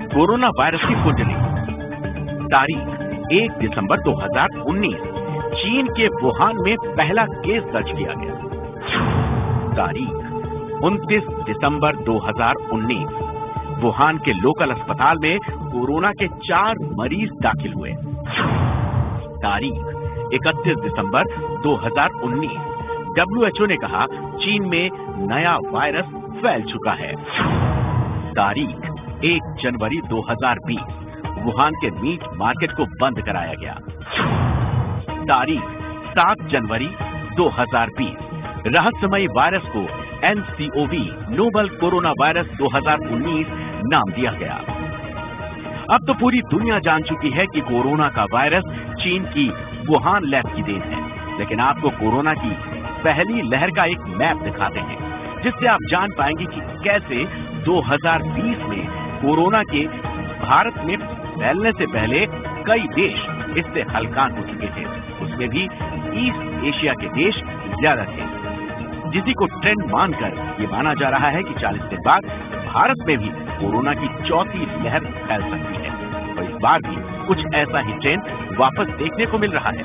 Corona virus की कुंडली। तारीख 1 दिसंबर 2019, चीन के वुहान में पहला केस दर्ज किया गया। तारीख 29 दिसंबर 2019, वुहान के लोकल अस्पताल में कोरोना के 4 मरीज दाखिल हुए। तारीख 31 दिसंबर 2019, WHO ने कहा चीन में नया वायरस फैल चुका है। तारीख 1 जनवरी 2020, वुहान के मीट मार्केट को बंद कराया गया। तारीख 7 जनवरी 2020, रहस्यमयी वायरस को NCOV नोवल कोरोना वायरस 2019 नाम दिया गया। अब तो पूरी दुनिया जान चुकी है कि कोरोना का वायरस चीन की वुहान लैब की देन है। लेकिन आपको कोरोना की पहली लहर का एक मैप दिखाते हैं, जिससे आप जान पाएंगे कि कैसे 2020 में कोरोना के भारत में फैलने से पहले कई देश इससे हलकान हो चुके थे। उसमें भी ईस्ट एशिया के देश ज्यादा थे, जिसी को ट्रेंड मानकर ये माना जा रहा है कि 40 दिन बाद भारत में भी कोरोना की चौथी लहर फैल सकती है। और इस बार भी कुछ ऐसा ही ट्रेंड वापस देखने को मिल रहा है।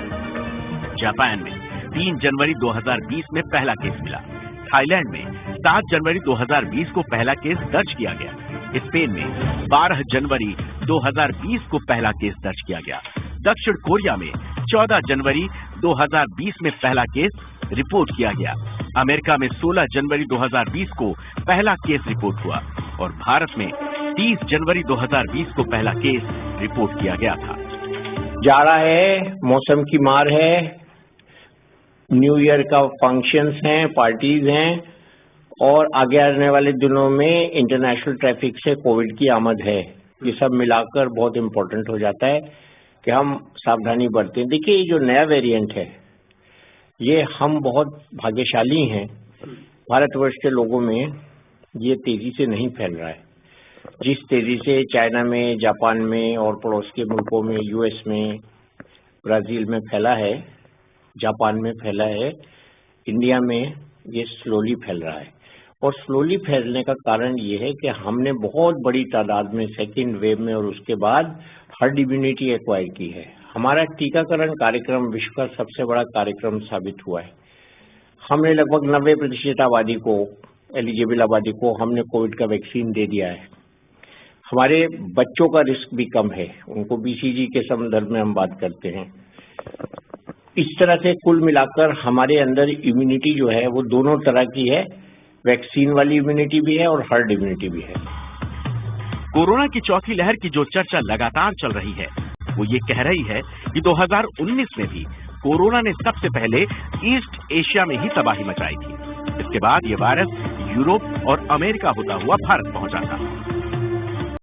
जापान में 3 जनवरी 2020 में पहला केस मिला। थाईलैंड में 7 जनवरी 2020 को पहला केस दर्ज किया गया। स्पेन में 12 जनवरी 2020 को पहला केस दर्ज किया गया। दक्षिण कोरिया में 14 जनवरी 2020 में पहला केस रिपोर्ट किया गया। अमेरिका में 16 जनवरी 2020 को पहला केस रिपोर्ट हुआ और भारत में 30 जनवरी 2020 को पहला केस रिपोर्ट किया गया था। जाड़ा है, मौसम की मार है, न्यू ईयर का फंक्शंस हैं, पार्टीज हैं और आगे आने वाले दिनों में इंटरनेशनल ट्रैफिक से कोविड की आमद है। ये सब मिलाकर बहुत इम्पोर्टेंट हो जाता है कि हम सावधानी बरतें। देखिए, ये जो नया वेरिएंट है, ये हम बहुत भाग्यशाली हैं। भारतवर्ष के लोगों में ये तेजी से नहीं फैल रहा है। जिस तेजी से चाइना में, जापान में और पड़ोस के मुल्कों में, यूएस में, ब्राजील में फैला है, जापान में फैला है, इंडिया में ये स्लोली फैल रहा है। और स्लोली फैलने का कारण ये है कि हमने बहुत बड़ी तादाद में सेकेंड वेव में और उसके बाद हर्ड इम्यूनिटी एक्वायर की है। हमारा टीकाकरण कार्यक्रम विश्व का सबसे बड़ा कार्यक्रम साबित हुआ है। हमने लगभग 90% आबादी को, एलिजिबल आबादी को हमने कोविड का वैक्सीन दे दिया है। हमारे बच्चों का रिस्क भी कम है, उनको BCG के संदर्भ में हम बात करते हैं। इस तरह से कुल मिलाकर हमारे अंदर इम्यूनिटी जो है वो दोनों तरह की है, वैक्सीन वाली इम्यूनिटी भी है और हर्ड इम्यूनिटी भी है। कोरोना की चौथी लहर की जो चर्चा लगातार चल रही है, वो ये कह रही है कि 2019 में भी कोरोना ने सबसे पहले ईस्ट एशिया में ही तबाही मचाई थी। इसके बाद ये वायरस यूरोप और अमेरिका होता हुआ भारत पहुंचा था।